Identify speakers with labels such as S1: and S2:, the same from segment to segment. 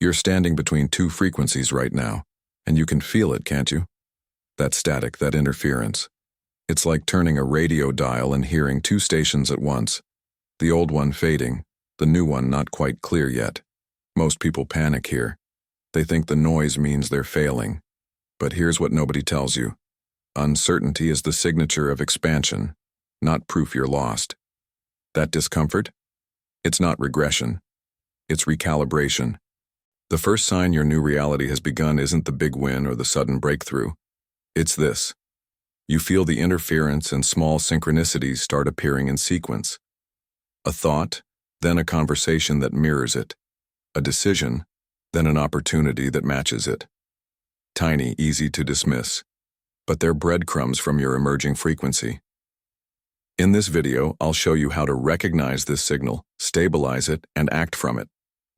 S1: You're standing between two frequencies right now, and you can feel it, can't you? That static, that interference. It's like turning a radio dial and hearing two stations at once. The old one fading, the new one not quite clear yet. Most people panic here. They think the noise means they're failing. But here's what nobody tells you. Uncertainty is the signature of expansion, not proof you're lost. That discomfort? It's not regression. It's recalibration. The first sign your new reality has begun isn't the big win or the sudden breakthrough. It's this. You feel the interference and small synchronicities start appearing in sequence. A thought, then a conversation that mirrors it. A decision, then an opportunity that matches it. Tiny, easy to dismiss, but they're breadcrumbs from your emerging frequency. In this video, I'll show you how to recognize this signal, stabilize it, and act from it,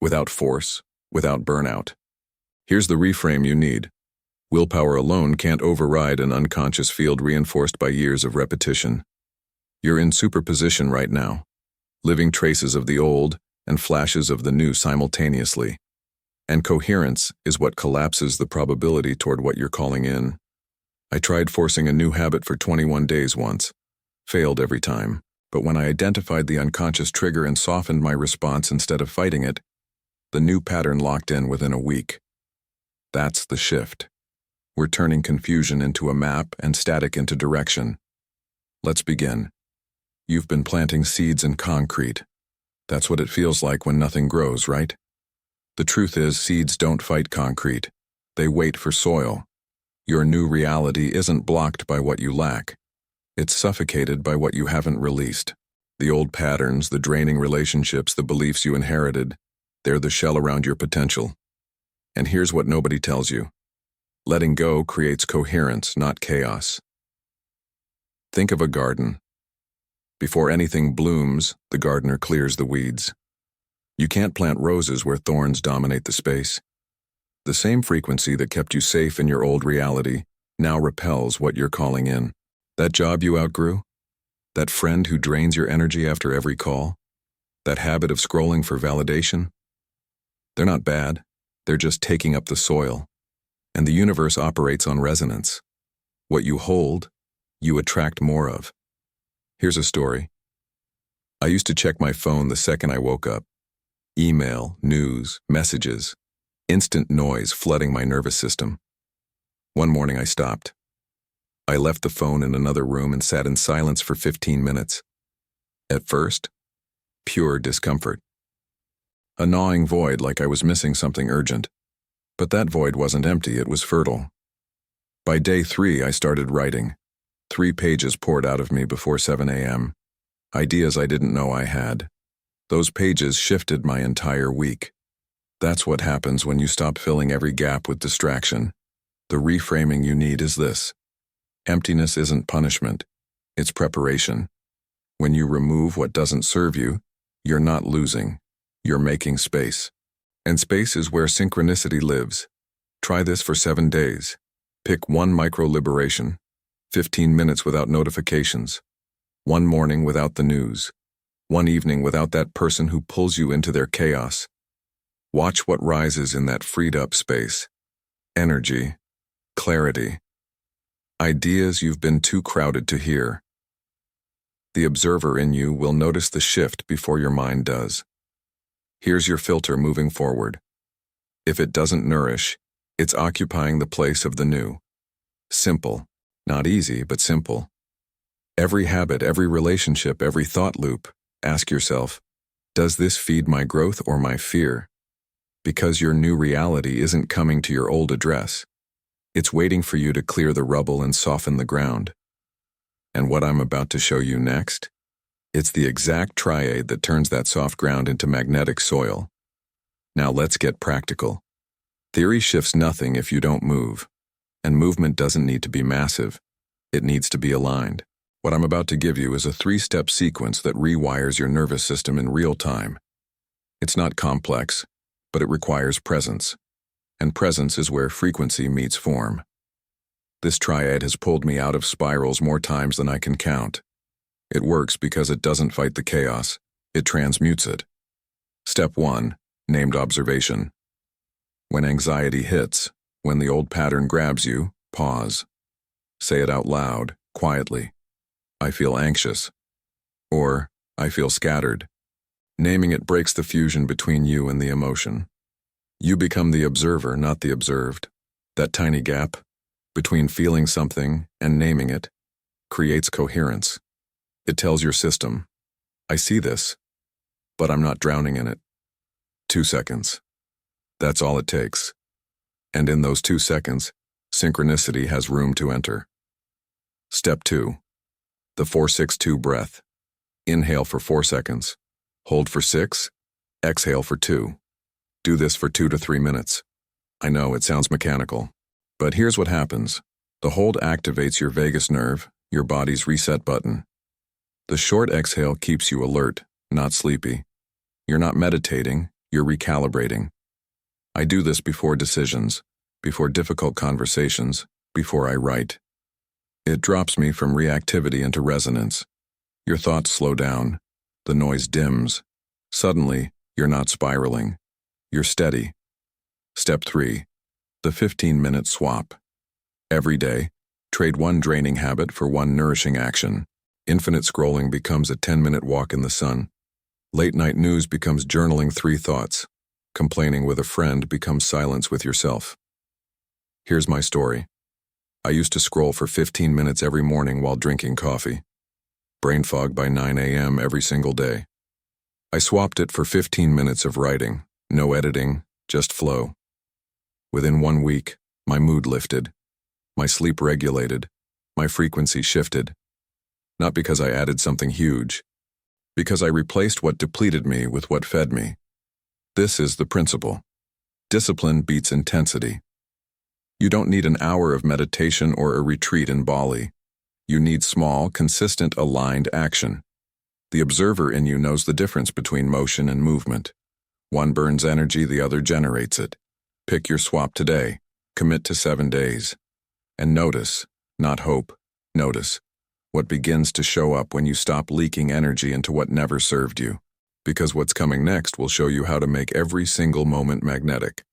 S1: without force, without burnout. Here's the reframe you need. Willpower alone can't override an unconscious field reinforced by years of repetition. You're in superposition right now, living traces of the old and flashes of the new simultaneously. And coherence is what collapses the probability toward what you're calling in. I tried forcing a new habit for 21 days once. Failed every time, but when I identified the unconscious trigger and softened my response instead of fighting it, the new pattern locked in within a week. That's the shift. We're turning confusion into a map and static into direction. Let's begin. You've been planting seeds in concrete. That's what it feels like when nothing grows, right? The truth is, seeds don't fight concrete. They wait for soil. Your new reality isn't blocked by what you lack. It's suffocated by what you haven't released. The old patterns, the draining relationships, the beliefs you inherited, they're the shell around your potential. And here's what nobody tells you. Letting go creates coherence, not chaos. Think of a garden. Before anything blooms, the gardener clears the weeds. You can't plant roses where thorns dominate the space. The same frequency that kept you safe in your old reality now repels what you're calling in. That job you outgrew? That friend who drains your energy after every call? That habit of scrolling for validation? They're not bad. They're just taking up the soil. And the universe operates on resonance. What you hold, you attract more of. Here's a story. I used to check my phone the second I woke up. Email, news, messages, instant noise flooding my nervous system. One morning I stopped. I left the phone in another room and sat in silence for 15 minutes. At first, pure discomfort. A gnawing void like I was missing something urgent. But that void wasn't empty, it was fertile. By day 3, I started writing. 3 pages poured out of me before 7 a.m. Ideas I didn't know I had. Those pages shifted my entire week. That's what happens when you stop filling every gap with distraction. The reframing you need is this. Emptiness isn't punishment, it's preparation. When you remove what doesn't serve you, you're not losing, you're making space. And space is where synchronicity lives. Try this for 7 days. Pick one micro-liberation, 15 minutes without notifications, one morning without the news, one evening without that person who pulls you into their chaos. Watch what rises in that freed-up space. Energy, clarity, ideas you've been too crowded to hear. The observer in you will notice the shift before your mind does. Here's your filter moving forward. If it doesn't nourish, it's occupying the place of the new. Simple. Not easy, but simple. Every habit, every relationship, every thought loop, ask yourself, does this feed my growth or my fear? Because your new reality isn't coming to your old address. It's waiting for you to clear the rubble and soften the ground. And what I'm about to show you next? It's the exact tríade that turns that soft ground into magnetic soil. Now let's get practical. Theory shifts nothing if you don't move. And movement doesn't need to be massive. It needs to be aligned. What I'm about to give you is a 3-step sequence that rewires your nervous system in real time. It's not complex, but it requires presence. And presence is where frequency meets form. This tríade has pulled me out of spirals more times than I can count. It works because it doesn't fight the chaos, it transmutes it. Step 1, named observation. When anxiety hits, when the old pattern grabs you, pause. Say it out loud, quietly. I feel anxious. Or, I feel scattered. Naming it breaks the fusion between you and the emotion. You become the observer, not the observed. That tiny gap, between feeling something and naming it, creates coherence. It tells your system, I see this, but I'm not drowning in it. 2 seconds. That's all it takes. And in those 2 seconds, synchronicity has room to enter. Step 2. The 4-6-2 breath. Inhale for 4 seconds. Hold for 6. Exhale for 2. Do this for 2 to 3 minutes. I know it sounds mechanical, but here's what happens. The hold activates your vagus nerve, your body's reset button. The short exhale keeps you alert, not sleepy. You're not meditating, you're recalibrating. I do this before decisions, before difficult conversations, before I write. It drops me from reactivity into resonance. Your thoughts slow down. The noise dims. Suddenly, you're not spiraling. You're steady. Step 3. The 15-minute swap. Every day, trade one draining habit for one nourishing action. Infinite scrolling becomes a 10-minute walk in the sun. Late-night news becomes journaling 3 thoughts. Complaining with a friend becomes silence with yourself. Here's my story. I used to scroll for 15 minutes every morning while drinking coffee. Brain fog by 9 a.m. every single day. I swapped it for 15 minutes of writing, no editing, just flow. Within 1 week, my mood lifted, my sleep regulated, my frequency shifted. Not because I added something huge, because I replaced what depleted me with what fed me. This is the principle. Discipline beats intensity. You don't need an hour of meditation or a retreat in Bali. You need small, consistent, aligned action. The observer in you knows the difference between motion and movement. One burns energy, the other generates it. Pick your swap today. Commit to 7 days. And notice, not hope, notice, what begins to show up when you stop leaking energy into what never served you. Because what's coming next will show you how to make every single moment magnetic.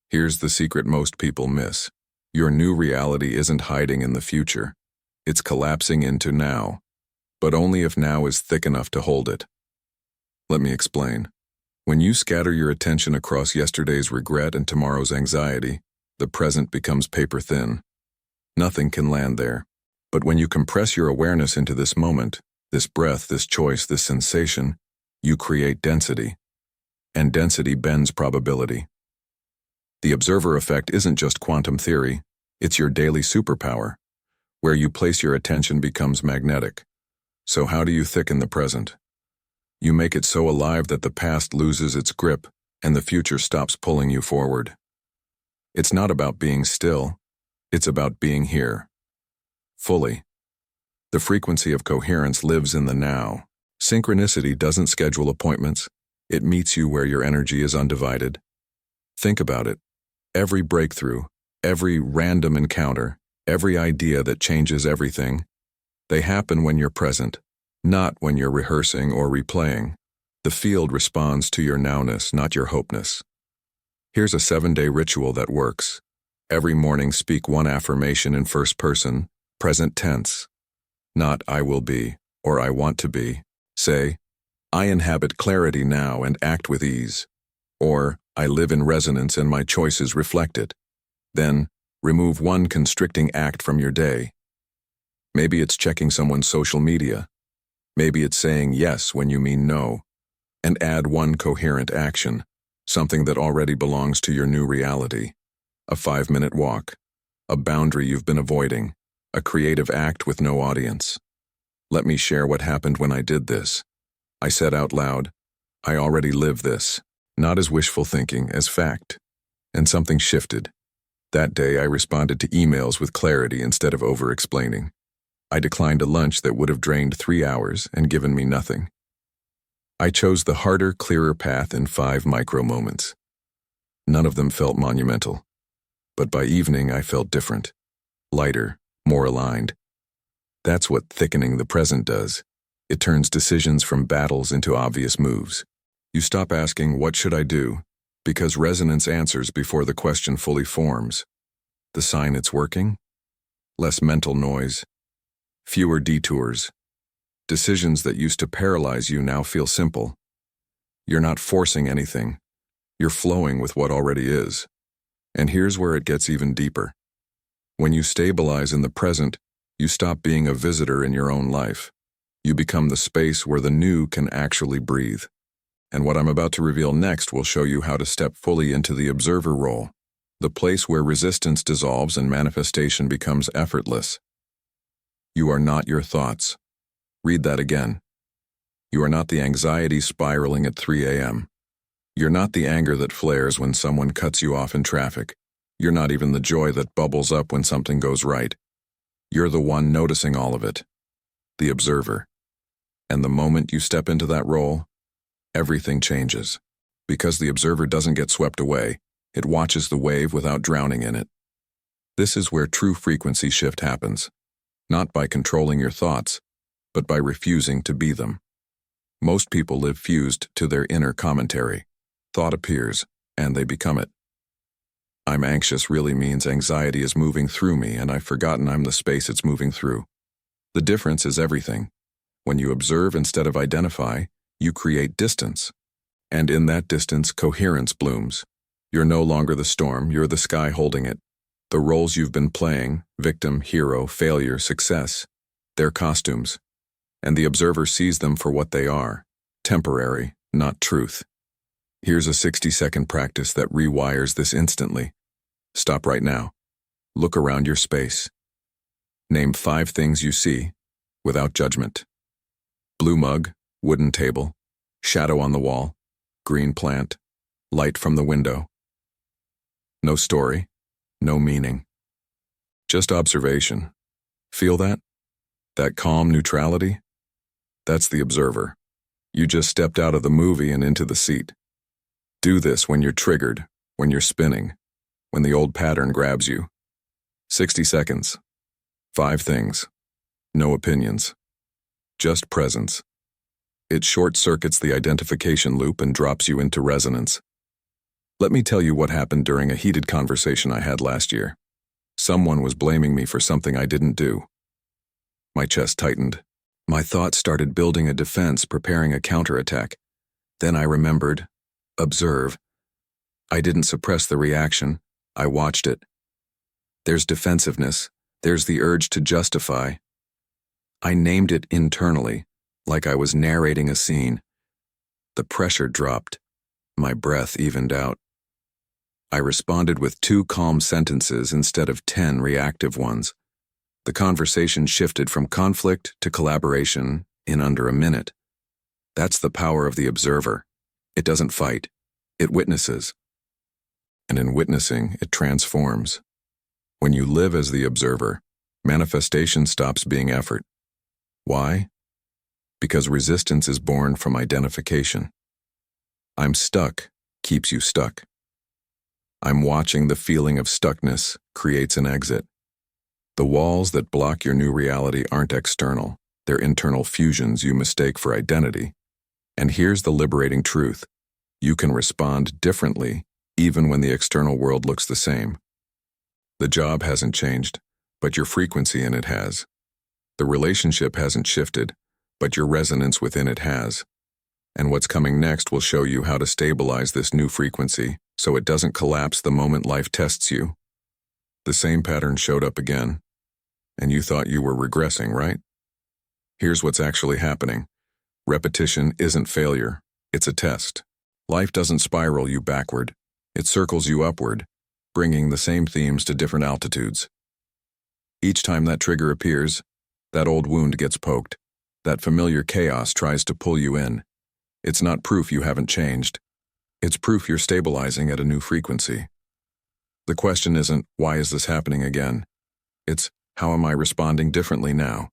S1: Here's the secret most people miss. Your new reality isn't hiding in the future. It's collapsing into now, but only if now is thick enough to hold it. Let me explain. When you scatter your attention across yesterday's regret and tomorrow's anxiety, the present becomes paper thin. Nothing can land there. But when you compress your awareness into this moment, this breath, this choice, this sensation, you create density. And density bends probability. The observer effect isn't just quantum theory, it's your daily superpower. Where you place your attention becomes magnetic. So how do you thicken the present? You make it so alive that the past loses its grip and the future stops pulling you forward. It's not about being still, it's about being here. Fully. The frequency of coherence lives in the now. Synchronicity doesn't schedule appointments, it meets you where your energy is undivided. Think about it. Every breakthrough, every random encounter, every idea that changes everything, they happen when you're present, not when you're rehearsing or replaying. The field responds to your nowness, not your hopeness. Here's a 7-day ritual that works. Every morning speak one affirmation in first person, present tense. Not I will be, or I want to be. Say, I inhabit clarity now and act with ease. Or, I live in resonance and my choices reflect it. Then, remove one constricting act from your day. Maybe it's checking someone's social media. Maybe it's saying yes when you mean no. And add one coherent action, something that already belongs to your new reality. A 5-minute walk, a boundary you've been avoiding, a creative act with no audience. Let me share what happened when I did this. I said out loud, I already live this, not as wishful thinking, as fact. And something shifted. That day I responded to emails with clarity instead of over-explaining. I declined a lunch that would have drained 3 hours and given me nothing. I chose the harder, clearer path in 5 micro-moments. None of them felt monumental. But by evening I felt different. Lighter, more aligned. That's what thickening the present does. It turns decisions from battles into obvious moves. You stop asking, what should I do? Because resonance answers before the question fully forms. The sign it's working? Less mental noise, fewer detours. Decisions that used to paralyze you now feel simple. You're not forcing anything. You're flowing with what already is. And here's where it gets even deeper. When you stabilize in the present, you stop being a visitor in your own life. You become the space where the new can actually breathe. And what I'm about to reveal next will show you how to step fully into the observer role, the place where resistance dissolves and manifestation becomes effortless. You are not your thoughts. Read that again. You are not the anxiety spiraling at 3 a.m. You're not the anger that flares when someone cuts you off in traffic. You're not even the joy that bubbles up when something goes right. You're the one noticing all of it, the observer. And the moment you step into that role, everything changes. Because the observer doesn't get swept away, it watches the wave without drowning in it. This is where true frequency shift happens, not by controlling your thoughts, but by refusing to be them. Most people live fused to their inner commentary. Thought appears, and they become it. I'm anxious really means anxiety is moving through me, and I've forgotten I'm the space it's moving through. The difference is everything. When you observe instead of identify, you create distance. And in that distance, coherence blooms. You're no longer the storm, you're the sky holding it. The roles you've been playing, victim, hero, failure, success, they're costumes. And the observer sees them for what they are, temporary, not truth. Here's a 60-second practice that rewires this instantly. Stop right now. Look around your space. Name 5 things you see, without judgment. Blue mug, wooden table, shadow on the wall, green plant, light from the window. No story, no meaning. Just observation. Feel that? That calm neutrality? That's the observer. You just stepped out of the movie and into the seat. Do this when you're triggered, when you're spinning, when the old pattern grabs you. 60 seconds. 5 things. No opinions. Just presence. It short-circuits the identification loop and drops you into resonance. Let me tell you what happened during a heated conversation I had last year. Someone was blaming me for something I didn't do. My chest tightened. My thoughts started building a defense, preparing a counterattack. Then I remembered. Observe. I didn't suppress the reaction. I watched it. There's defensiveness. There's the urge to justify. I named it internally, like I was narrating a scene. The pressure dropped. My breath evened out. I responded with 2 calm sentences instead of 10 reactive ones. The conversation shifted from conflict to collaboration in under a minute. That's the power of the observer. It doesn't fight. It witnesses. And in witnessing, it transforms. When you live as the observer, manifestation stops being effort. Why? Because resistance is born from identification. I'm stuck keeps you stuck. I'm watching the feeling of stuckness creates an exit. The walls that block your new reality aren't external. They're internal fusions you mistake for identity. And here's the liberating truth. You can respond differently even when the external world looks the same. The job hasn't changed, but your frequency in it has. The relationship hasn't shifted, but your resonance within it has. And what's coming next will show you how to stabilize this new frequency so it doesn't collapse the moment life tests you. The same pattern showed up again, and you thought you were regressing, right? Here's what's actually happening. Repetition isn't failure, it's a test. Life doesn't spiral you backward, it circles you upward, bringing the same themes to different altitudes. Each time that trigger appears, that old wound gets poked, that familiar chaos tries to pull you in. It's not proof you haven't changed. It's proof you're stabilizing at a new frequency. The question isn't, why is this happening again? It's, how am I responding differently now?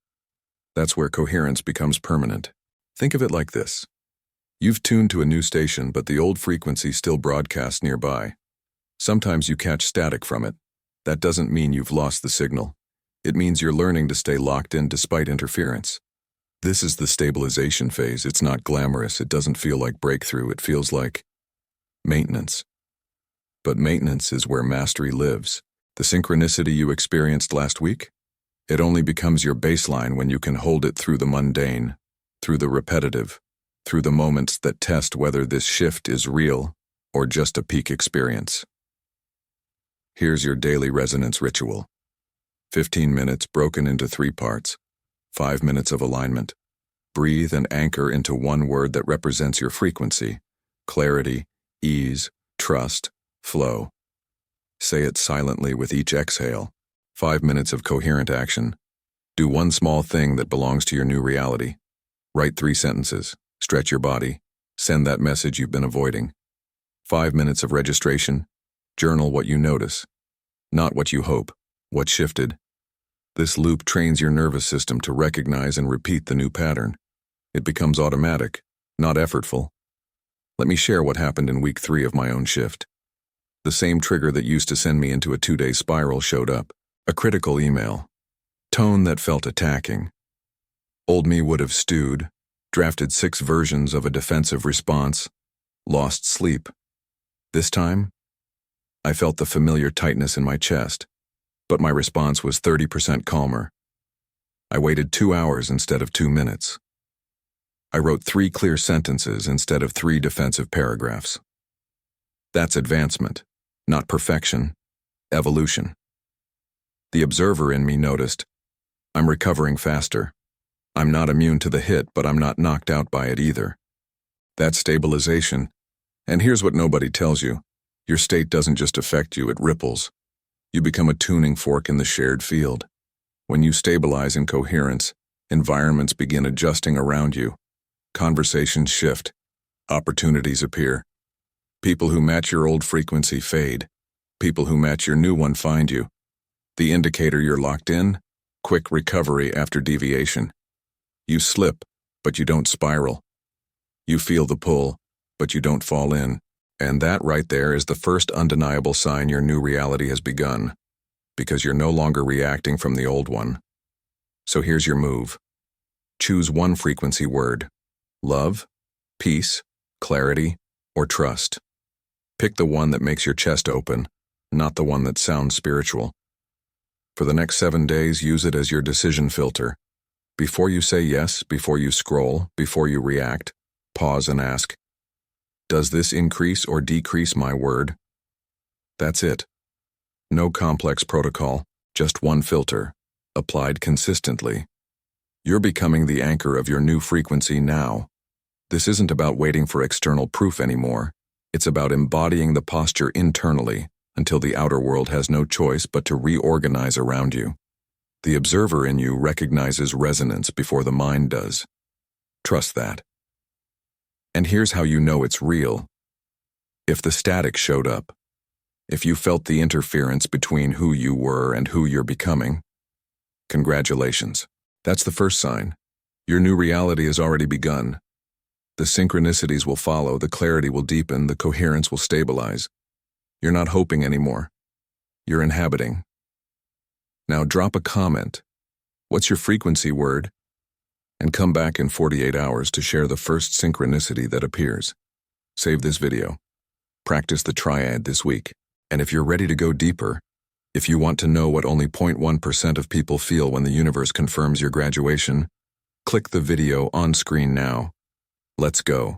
S1: That's where coherence becomes permanent. Think of it like this. You've tuned to a new station, but the old frequency still broadcasts nearby. Sometimes you catch static from it. That doesn't mean you've lost the signal. It means you're learning to stay locked in despite interference. This is the stabilization phase. It's not glamorous. It doesn't feel like breakthrough. It feels like maintenance. But maintenance is where mastery lives. The synchronicity you experienced last week? It only becomes your baseline when you can hold it through the mundane, through the repetitive, through the moments that test whether this shift is real or just a peak experience. Here's your daily resonance ritual. 15 minutes broken into 3 parts. 5 minutes of alignment. Breathe and anchor into one word that represents your frequency. Clarity, ease, trust, flow. Say it silently with each exhale. 5 minutes of coherent action. Do one small thing that belongs to your new reality. Write 3 sentences. Stretch your body. Send that message you've been avoiding. 5 minutes of registration. Journal what you notice. Not what you hope. What shifted. This loop trains your nervous system to recognize and repeat the new pattern. It becomes automatic, not effortful. Let me share what happened in week 3 of my own shift. The same trigger that used to send me into a 2-day spiral showed up. A critical email. Tone that felt attacking. Old me would have stewed, drafted 6 versions of a defensive response, lost sleep. This time, I felt the familiar tightness in my chest, but my response was 30% calmer. I waited 2 hours instead of 2 minutes. I wrote 3 clear sentences instead of 3 defensive paragraphs. That's advancement, not perfection, evolution. The observer in me noticed, I'm recovering faster. I'm not immune to the hit, but I'm not knocked out by it either. That's stabilization. And here's what nobody tells you. Your state doesn't just affect you, it ripples. You become a tuning fork in the shared field. When you stabilize in coherence, environments begin adjusting around you. Conversations shift. Opportunities appear. People who match your old frequency fade. People who match your new one find you. The indicator you're locked in? Quick recovery after deviation. You slip, but you don't spiral. You feel the pull, but you don't fall in. And that right there is the first undeniable sign your new reality has begun, because you're no longer reacting from the old one. So here's your move. Choose one frequency word. Love, peace, clarity, or trust. Pick the one that makes your chest open, not the one that sounds spiritual. For the next 7 days, use it as your decision filter. Before you say yes, before you scroll, before you react, pause and ask, does this increase or decrease my word? That's it. No complex protocol, just one filter, applied consistently. You're becoming the anchor of your new frequency now. This isn't about waiting for external proof anymore. It's about embodying the posture internally until the outer world has no choice but to reorganize around you. The observer in you recognizes resonance before the mind does. Trust that. And here's how you know it's real. If the static showed up, if you felt the interference between who you were and who you're becoming, congratulations. That's the first sign. Your new reality has already begun. The synchronicities will follow, the clarity will deepen, the coherence will stabilize. You're not hoping anymore. You're inhabiting. Now drop a comment. What's your frequency word? And come back in 48 hours to share the first synchronicity that appears. Save this video. Practice the triad this week. And if you're ready to go deeper, if you want to know what only 0.1% of people feel when the universe confirms your graduation, click the video on screen now. Let's go.